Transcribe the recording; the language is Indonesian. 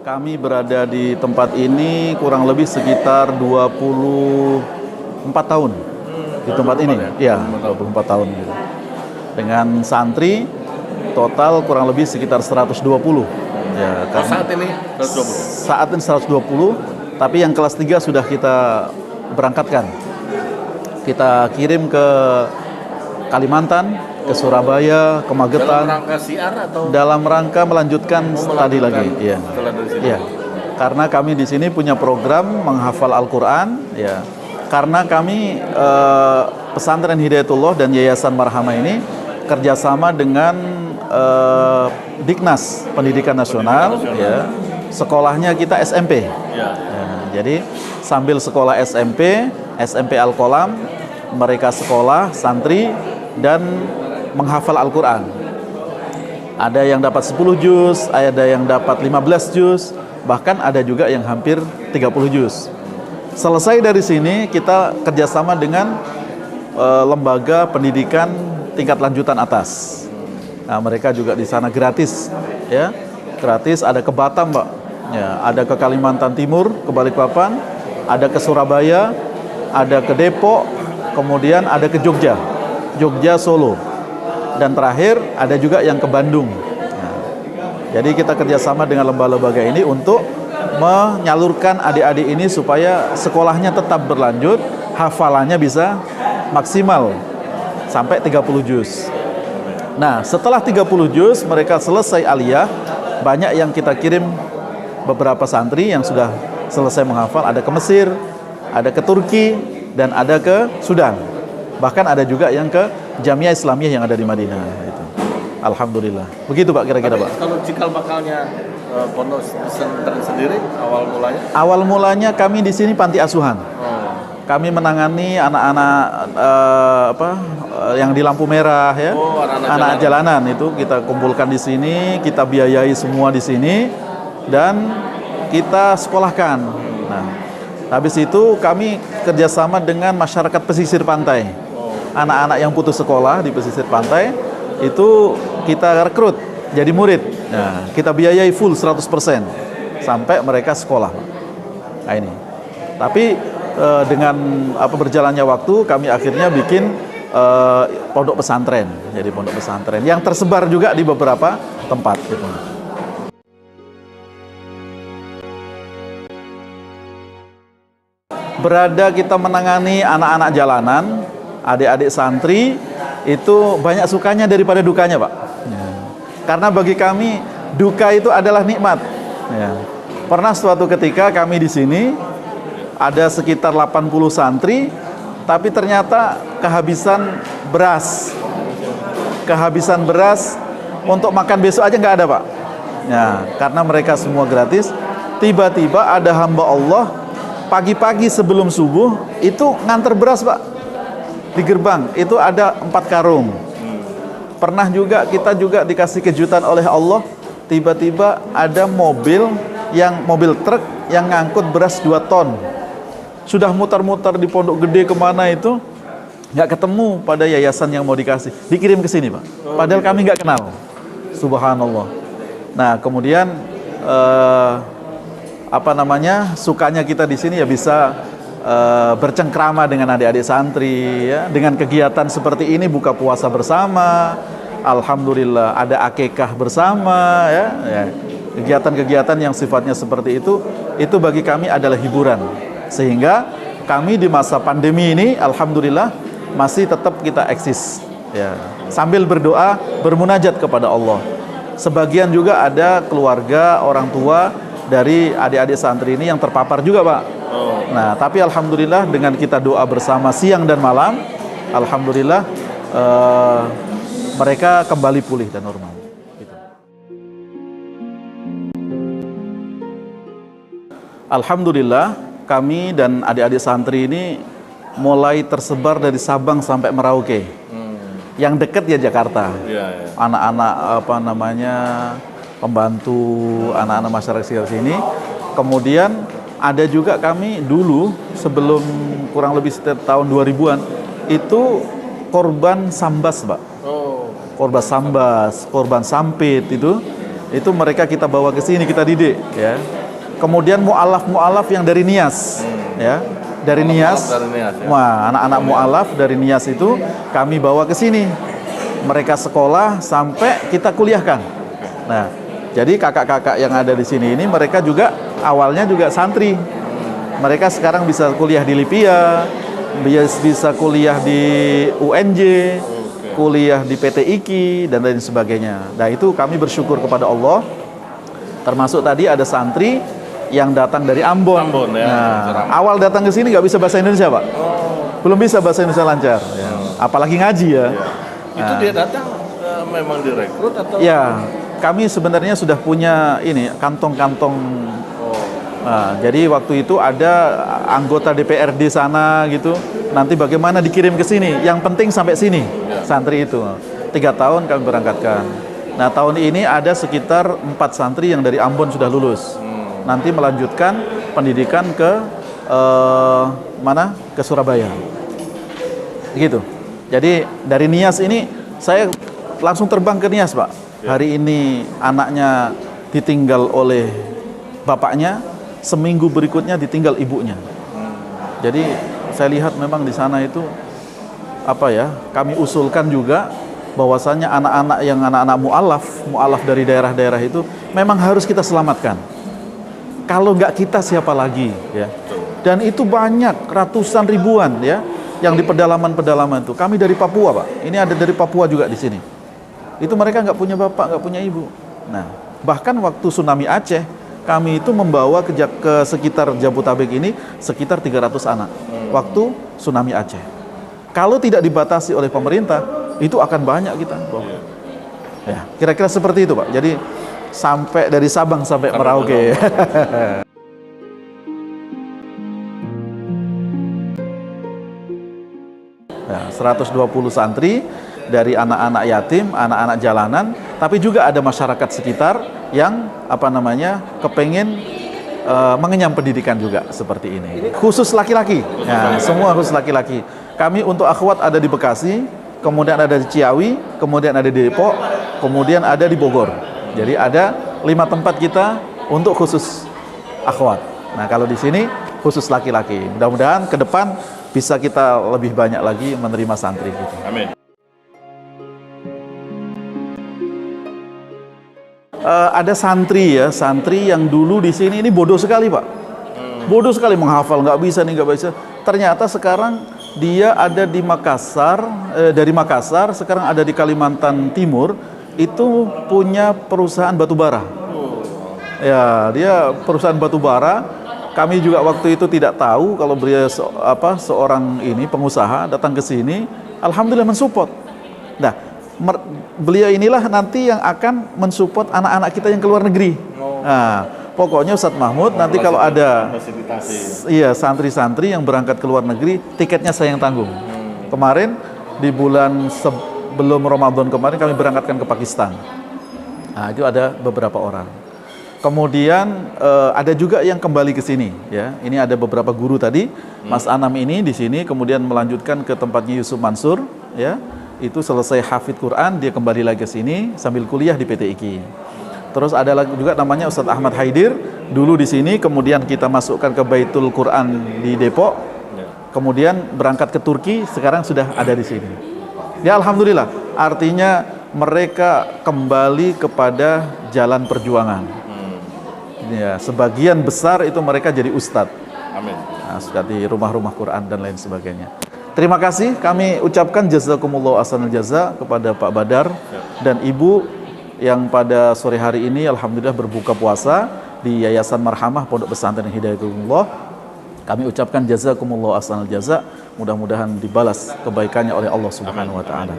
Kami berada di tempat ini kurang lebih sekitar 24 tahun di tempat ini. Ya, 24 tahun gitu. Dengan santri total kurang lebih sekitar 120. Ya, kan. Saat ini 120. Saat ini 120, tapi yang kelas 3 sudah kita berangkatkan. Kita kirim ke Kalimantan, ke Surabaya, ke Magetan. Dalam rangka siar atau dalam rangka melanjutkan studi lagi? Iya. Iya. Karena kami di sini punya program menghafal Al-Qur'an, ya. Karena kami Pesantren Hidayatullah dan Yayasan Marhamah ini kerjasama dengan Diknas Pendidikan Nasional, ya. Sekolahnya kita SMP. Ya, jadi sambil sekolah SMP Al-Qolam, mereka sekolah santri dan menghafal Al-Quran. Ada yang dapat 10 juz, ada yang dapat 15 juz, bahkan ada juga yang hampir 30 juz. Selesai dari sini, kita kerjasama dengan lembaga pendidikan tingkat lanjutan atas. Nah, mereka juga di sana gratis, ya, gratis. Ada ke Batam, Mbak, ya, ada ke Kalimantan Timur, ke Balikpapan, ada ke Surabaya, ada ke Depok, kemudian ada ke Jogja, Solo. Dan terakhir ada juga yang ke Bandung. Nah, jadi kita kerjasama dengan lembaga-lembaga ini untuk menyalurkan adik-adik ini supaya sekolahnya tetap berlanjut, hafalannya bisa maksimal sampai 30 juz. Nah, setelah 30 juz mereka selesai aliyah, banyak yang kita kirim beberapa santri yang sudah selesai menghafal, ada ke Mesir, ada ke Turki, dan ada ke Sudan. Bahkan ada juga yang ke Jamiah Islamiyah yang ada di Madinah. Itu. Alhamdulillah. Begitu Pak kira-kira Pak. Kalau cikal bakalnya pondok pesantren sendiri awal mulanya? Awal mulanya kami di sini panti asuhan. Kami menangani anak-anak yang di lampu merah, ya. Anak jalanan itu kita kumpulkan di sini, kita biayai semua di sini dan kita sekolahkan. Nah, habis itu kami kerjasama dengan masyarakat pesisir pantai. Anak-anak yang putus sekolah di pesisir pantai itu kita rekrut jadi murid. Nah, kita biayai full 100% sampai mereka sekolah. Nah, ini. Tapi dengan berjalannya waktu kami akhirnya bikin pondok pesantren. Jadi pondok pesantren yang tersebar juga di beberapa tempat gitu. Berada kita menangani anak-anak jalanan, adik-adik santri, itu banyak sukanya daripada dukanya, Pak. Ya. Karena bagi kami duka itu adalah nikmat. Ya. Pernah suatu ketika kami di sini ada sekitar 80 santri, tapi ternyata kehabisan beras. Kehabisan beras untuk makan besok aja nggak ada, Pak. Ya, karena mereka semua gratis. Tiba-tiba ada hamba Allah pagi-pagi sebelum subuh itu nganter beras, Pak. Di gerbang itu ada 4 karung. Pernah juga kita juga dikasih kejutan oleh Allah, tiba-tiba ada mobil truk yang ngangkut beras 2 ton. Sudah mutar-mutar di Pondok Gede kemana itu nggak ketemu pada yayasan yang mau dikasih, dikirim ke sini, Pak. Padahal kami nggak kenal. Subhanallah. Nah, kemudian sukanya kita di sini ya bisa bercengkrama dengan adik-adik santri, ya, dengan kegiatan seperti ini, buka puasa bersama, alhamdulillah ada akikah bersama, ya. Kegiatan-kegiatan yang sifatnya seperti itu bagi kami adalah hiburan, sehingga kami di masa pandemi ini alhamdulillah masih tetap kita eksis, ya, sambil berdoa bermunajat kepada Allah. Sebagian juga ada keluarga orang tua dari adik-adik santri ini yang terpapar juga, Pak. Nah, tapi alhamdulillah dengan kita doa bersama siang dan malam, alhamdulillah mereka kembali pulih dan normal. Gitu. Alhamdulillah kami dan adik-adik santri ini mulai tersebar dari Sabang sampai Merauke. Yang dekat ya Jakarta. Anak-anak pembantu, anak-anak masyarakat sekitar sini. Kemudian ada juga kami dulu sebelum kurang lebih setiap tahun 2000-an itu korban sambas, Pak. Korban sambas, korban sampit itu mereka kita bawa ke sini, kita didik, ya. Kemudian mu'alaf yang dari Nias, ya, dari Nias. ya. Wah, anak-anak mu'alaf dari Nias itu kami bawa ke sini. Mereka sekolah sampai kita kuliahkan. Nah, jadi kakak-kakak yang ada di sini ini mereka juga awalnya juga santri. Mereka sekarang bisa kuliah di Lipia, bisa kuliah di UNJ, kuliah di PT IKI dan lain sebagainya. Nah, itu kami bersyukur kepada Allah. Termasuk tadi ada santri yang datang dari Ambon. Ya, nah, awal datang ke sini nggak bisa bahasa Indonesia, Pak. Belum bisa bahasa Indonesia lancar. Ya. Apalagi ngaji ya. Itu dia datang memang direkrut atau? Ya, kami sebenarnya sudah punya ini kantong-kantong. Nah, jadi waktu itu ada anggota DPRD sana gitu. Nanti bagaimana dikirim ke sini? Yang penting sampai sini santri itu. 3 tahun kami berangkatkan. Nah, tahun ini ada sekitar 4 santri yang dari Ambon sudah lulus. Nanti melanjutkan pendidikan ke mana? Ke Surabaya. Gitu. Jadi dari Nias ini saya langsung terbang ke Nias, Pak. Hari ini anaknya ditinggal oleh bapaknya, seminggu berikutnya ditinggal ibunya. Jadi saya lihat memang di sana itu apa ya? Kami usulkan juga bahwasanya anak-anak mu'alaf dari daerah-daerah itu memang harus kita selamatkan. Kalau nggak kita siapa lagi, ya? Dan itu banyak, ratusan ribuan, ya, yang di pedalaman-pedalaman itu. Kami dari Papua, Pak. Ini ada dari Papua juga di sini. Itu mereka nggak punya bapak, nggak punya ibu. Nah, bahkan waktu tsunami Aceh, kami itu membawa ke sekitar Jabotabek ini sekitar 300 anak. Waktu tsunami Aceh. Kalau tidak dibatasi oleh pemerintah, itu akan banyak kita. Ya, kira-kira seperti itu, Pak. Jadi sampai dari Sabang sampai Merauke. Ya, 120 santri dari anak-anak yatim, anak-anak jalanan, tapi juga ada masyarakat sekitar yang kepengen mengenyam pendidikan juga seperti ini. Khusus laki-laki, ya, semua khusus laki-laki. Kami untuk akhwat ada di Bekasi, kemudian ada di Ciawi, kemudian ada di Depok, kemudian ada di Bogor. Jadi ada 5 tempat kita untuk khusus akhwat. Nah, kalau di sini khusus laki-laki. Mudah-mudahan ke depan bisa kita lebih banyak lagi menerima santri gitu. Amin. Ada santri yang dulu di sini ini bodoh sekali, Pak. Bodoh sekali, menghafal nggak bisa. Ternyata sekarang dia ada di Makassar, dari Makassar sekarang ada di Kalimantan Timur, itu punya perusahaan batubara. Ya, dia perusahaan batubara. Kami juga waktu itu tidak tahu kalau beliau seorang ini pengusaha datang ke sini, alhamdulillah mensupport. Nah, beliau inilah nanti yang akan mensupport anak-anak kita yang keluar negeri. Nah, pokoknya Ustadz Mahmud nanti kalau ada santri-santri yang berangkat ke luar negeri, tiketnya saya yang tanggung. Kemarin di bulan sebelum Ramadan kemarin kami berangkatkan ke Pakistan. Nah, itu ada beberapa orang. Kemudian ada juga yang kembali ke sini, ya. Ini ada beberapa guru tadi, Mas Anam ini di sini, kemudian melanjutkan ke tempatnya Yusuf Mansur, ya. Itu selesai hafidz Quran, dia kembali lagi ke sini sambil kuliah di PT IKI. Terus ada lagi juga namanya Ustadz Ahmad Haidir, dulu di sini, kemudian kita masukkan ke Baitul Quran di Depok, kemudian berangkat ke Turki, sekarang sudah ada di sini. Ya, alhamdulillah, artinya mereka kembali kepada jalan perjuangan. Ya, sebagian besar itu mereka jadi ustadz. Amin. Nah, ustadz di rumah-rumah Quran dan lain sebagainya. Terima kasih, kami ucapkan jazakumullah ahsanal jaza kepada Pak Badar dan Ibu yang pada sore hari ini alhamdulillah berbuka puasa di Yayasan Marhamah Pondok Pesantren Hidayatullah. Kami ucapkan jazakumullah ahsanal jaza, mudah-mudahan dibalas kebaikannya oleh Allah Subhanahu wa taala.